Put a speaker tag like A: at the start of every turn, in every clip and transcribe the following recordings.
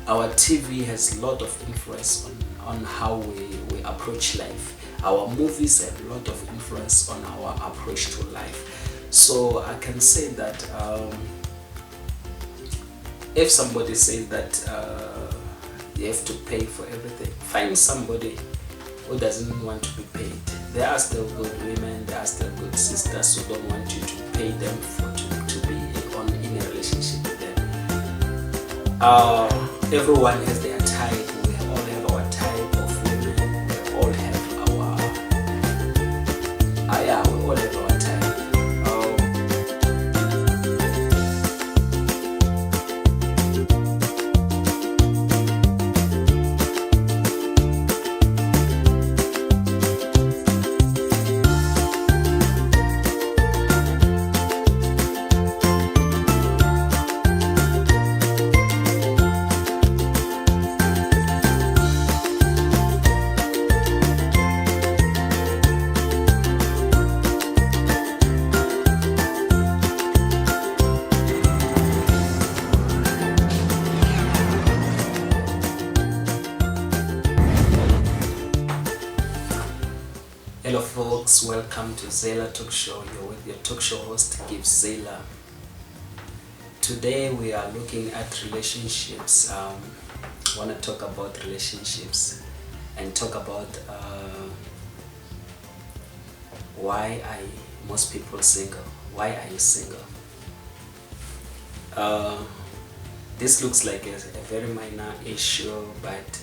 A: Our TV has a lot of influence on how we approach life. Our movies have a lot of influence on our approach to life. So I can say that if somebody says that you have to pay for everything, find somebody who doesn't want to be paid. There are still good women, there are still good sisters who don't want you to pay them to be in a relationship with them. Everyone has their type. We all have our type of women. We all have our we all have our type. Hello folks, welcome to Zela Talk Show. You're with your talk show host, Give Zela. Today we are looking at relationships. I want to talk about relationships and talk about why are most people single? Why are you single? This looks like a very minor issue, but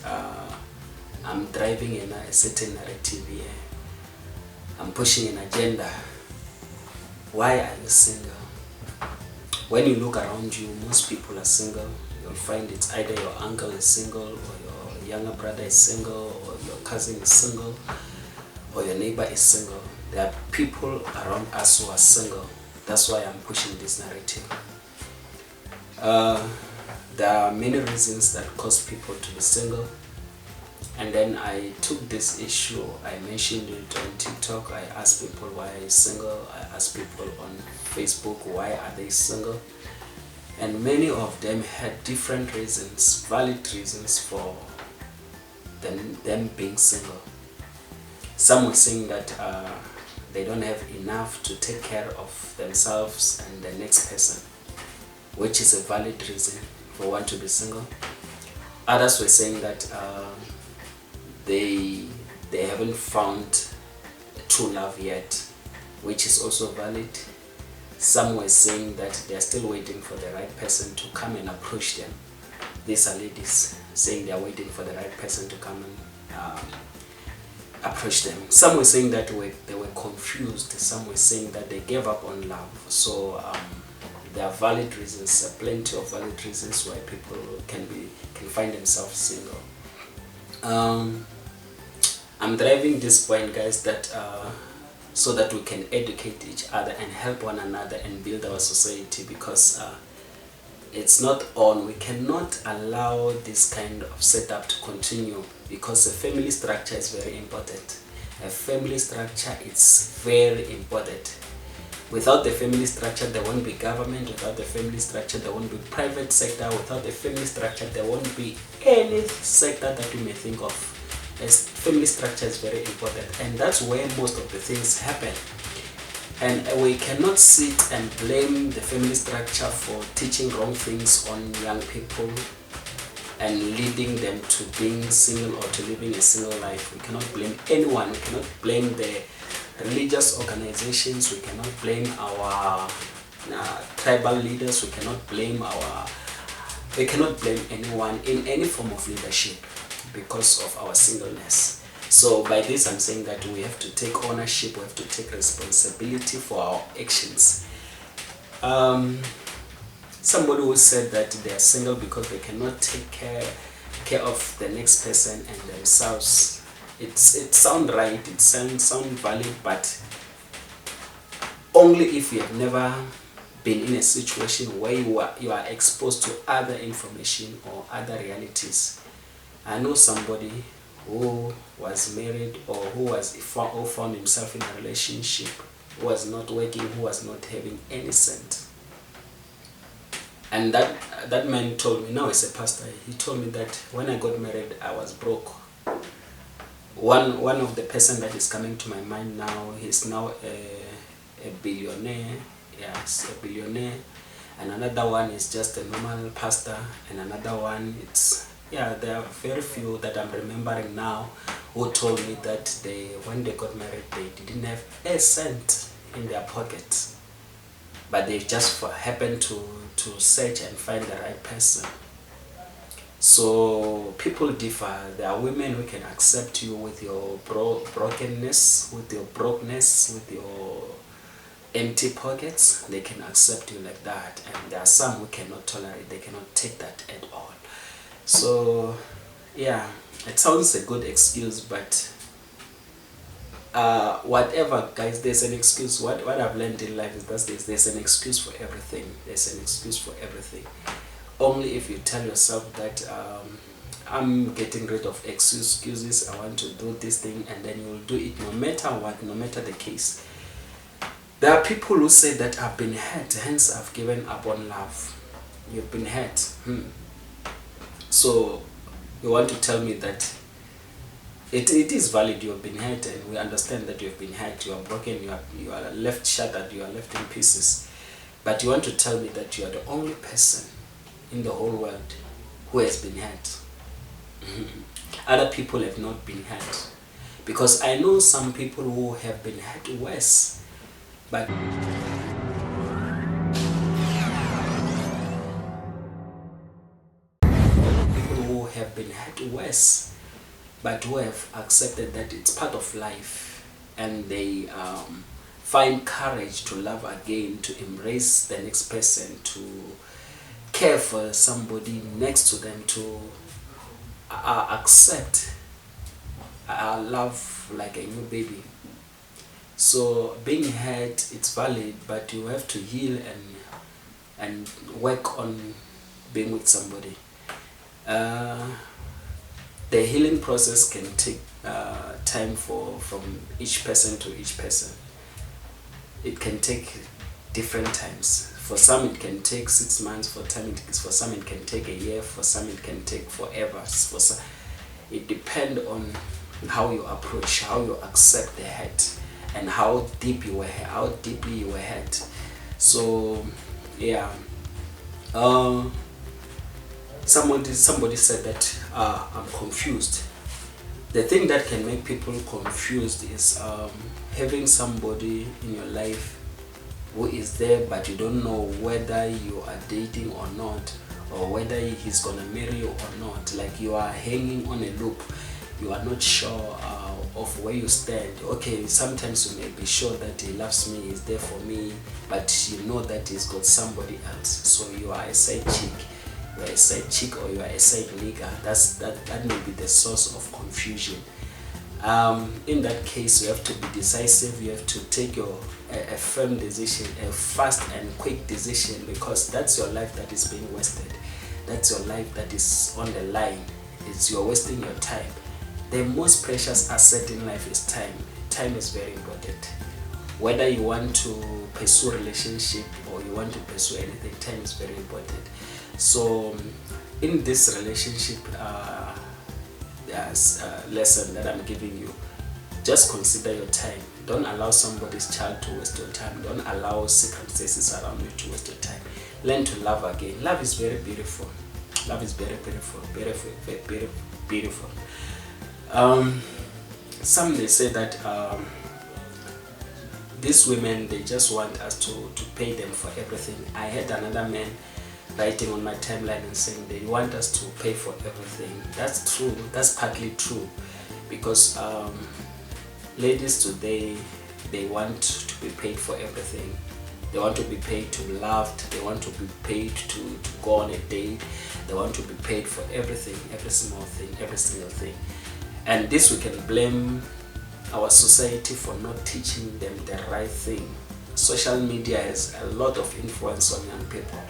A: I'm driving in a certain narrative here. I'm pushing an agenda. Why are you single? When you look around you, most people are single. You'll find it's either your uncle is single, or your younger brother is single, or your cousin is single, or your neighbor is single. There are people around us who are single. That's why I'm pushing this narrative. There are many reasons that cause people to be single. And then I took this issue, I mentioned it on TikTok, I asked people why are you single, I asked people on Facebook why are they single, and many of them had different reasons, valid reasons for them being single. Some were saying that they don't have enough to take care of themselves and the next person, which is a valid reason for one to be single. Others were saying that they haven't found true love yet, which is also valid. Some were saying that they are still waiting for the right person to come and approach them. These are ladies saying they are waiting for the right person to come and approach them. Some were saying that they were confused. Some were saying that they gave up on love. So there are valid reasons, plenty of valid reasons why people can find themselves single. I'm driving this point, guys, that so that we can educate each other and help one another and build our society, because it's not on. We cannot allow this kind of setup to continue, because a family structure is very important. A family structure is very important. Without the family structure, there won't be government. Without the family structure, there won't be private sector. Without the family structure, there won't be any sector that you may think of. As family structure is very important, and that's where most of the things happen. And we cannot sit and blame the family structure for teaching wrong things on young people and leading them to being single or to living a single life. We cannot blame anyone. We cannot blame the religious organizations. We cannot blame our tribal leaders. We cannot blame anyone in any form of leadership because of our singleness. So by this I'm saying that we have to take ownership, we have to take responsibility for our actions. Somebody who said that they are single because they cannot take care of the next person and themselves. It sounds right, it sounds valid, but only if you have never been in a situation where you are exposed to other information or other realities. I know somebody who was married or who found himself in a relationship, who was not working, who was not having any cent. And that man told me, now he's a pastor, he told me that when I got married, I was broke. One of the person that is coming to my mind now, he's now a billionaire. Yes, a billionaire. And another one is just a normal pastor. And another one, there are very few that I'm remembering now who told me that when they got married, they didn't have a cent in their pocket. But they just happened to search and find the right person. So people differ. There are women who can accept you with your brokenness, with your brokenness, with your empty pockets. They can accept you like that. And there are some who cannot tolerate, they cannot take that at all. So yeah, it sounds a good excuse, but whatever, guys, there's an excuse. What I've learned in life is that there's an excuse for everything. There's an excuse for everything. Only if you tell yourself that I'm getting rid of excuses, I want to do this thing, and then you'll do it no matter what, no matter the case. There are people who say that I've been hurt, hence I've given up on love. You've been hurt. So you want to tell me that it is valid, you have been hurt, and we understand that you have been hurt, you are broken, you are left shattered, you are left in pieces. But you want to tell me that you are the only person in the whole world who has been hurt. Other people have not been hurt. Because I know some people who have been hurt worse. But people who have been hurt worse, but who have accepted that it's part of life, and they find courage to love again, to embrace the next person, to care for somebody next to them, to accept love like a new baby. So being hurt, it's valid, but you have to heal and work on being with somebody. The healing process can take time from each person to each person. It can take different times. For some it can take 6 months, for some it can take a year, for some it can take forever. For some, it depends on how you approach, how you accept the hurt, and how deeply you were hurt. So yeah, somebody said that I'm confused. The thing that can make people confused is having somebody in your life who is there, but you don't know whether you are dating or not, or whether he's gonna marry you or not. Like you are hanging on a loop. You are not sure of where you stand. Okay, sometimes you may be sure that he loves me, he's there for me, but you know that he's got somebody else. So you are a side chick. You are a side chick, or you are a side nigga. That may be the source of confusion. In that case, you have to be decisive. You have to take a firm decision, a fast and quick decision, because that's your life that is being wasted. That's your life that is on the line. You're wasting your time. The most precious asset in life is time. Time is very important. Whether you want to pursue a relationship or you want to pursue anything, time is very important. So in this relationship lesson that I'm giving you, just consider your time. Don't allow somebody's child to waste your time. Don't allow circumstances around you to waste your time. Learn to love again. Love is very beautiful. Love is very beautiful. Beautiful, very beautiful. Some they say that these women, they just want us to pay them for everything. I had another man writing on my timeline and saying they want us to pay for everything. That's true. That's partly true, because ladies today, they want to be paid for everything. They want to be paid to be loved. They want to be paid to go on a date. They want to be paid for everything, every small thing, every single thing. And this, we can blame our society for not teaching them the right thing. Social media has a lot of influence on young people.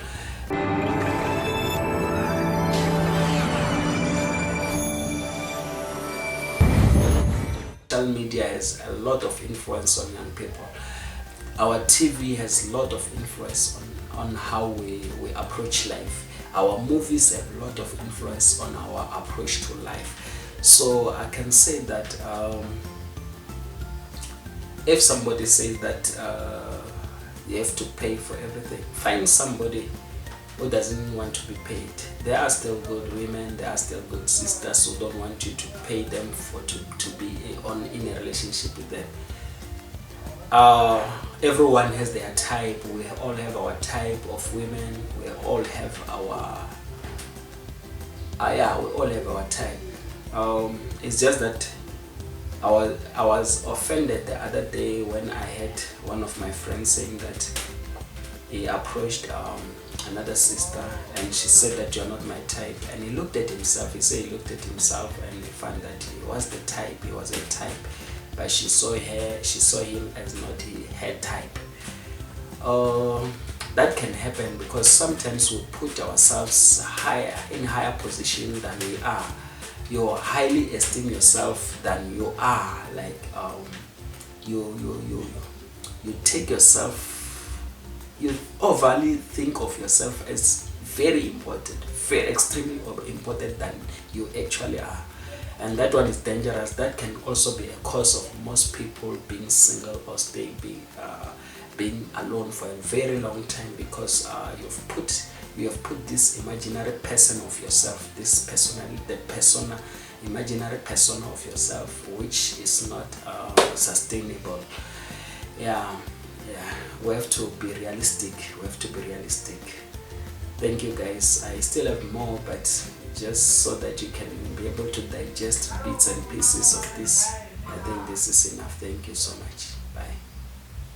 A: Social media has a lot of influence on young people. Our TV has a lot of influence on how we approach life. Our movies have a lot of influence on our approach to life. So I can say that if somebody says that you have to pay for everything, find somebody who doesn't want to be paid. There are still good women, there are still good sisters who don't want you to pay them for to be in a relationship with them. Everyone has their type. We all have our type of women. We all have our we all have our type. It's just that I was offended the other day when I heard one of my friends saying that he approached another sister and she said that you're not my type, and he looked at himself. He said he looked at himself and he found that he was the type, he was a type, but she saw him as not her type. That can happen because sometimes we put ourselves in higher position than we are. You highly esteem yourself than you are. Like you take yourself, you overly think of yourself as very important, very extremely important than you actually are. And that one is dangerous. That can also be a cause of most people being single or being alone for a very long time, because you have put this imaginary person of yourself, imaginary persona of yourself, which is not sustainable. We have to be realistic. Thank you guys. I still have more, but just so that you can be able to digest bits and pieces of this, I think this is enough. Thank you so much.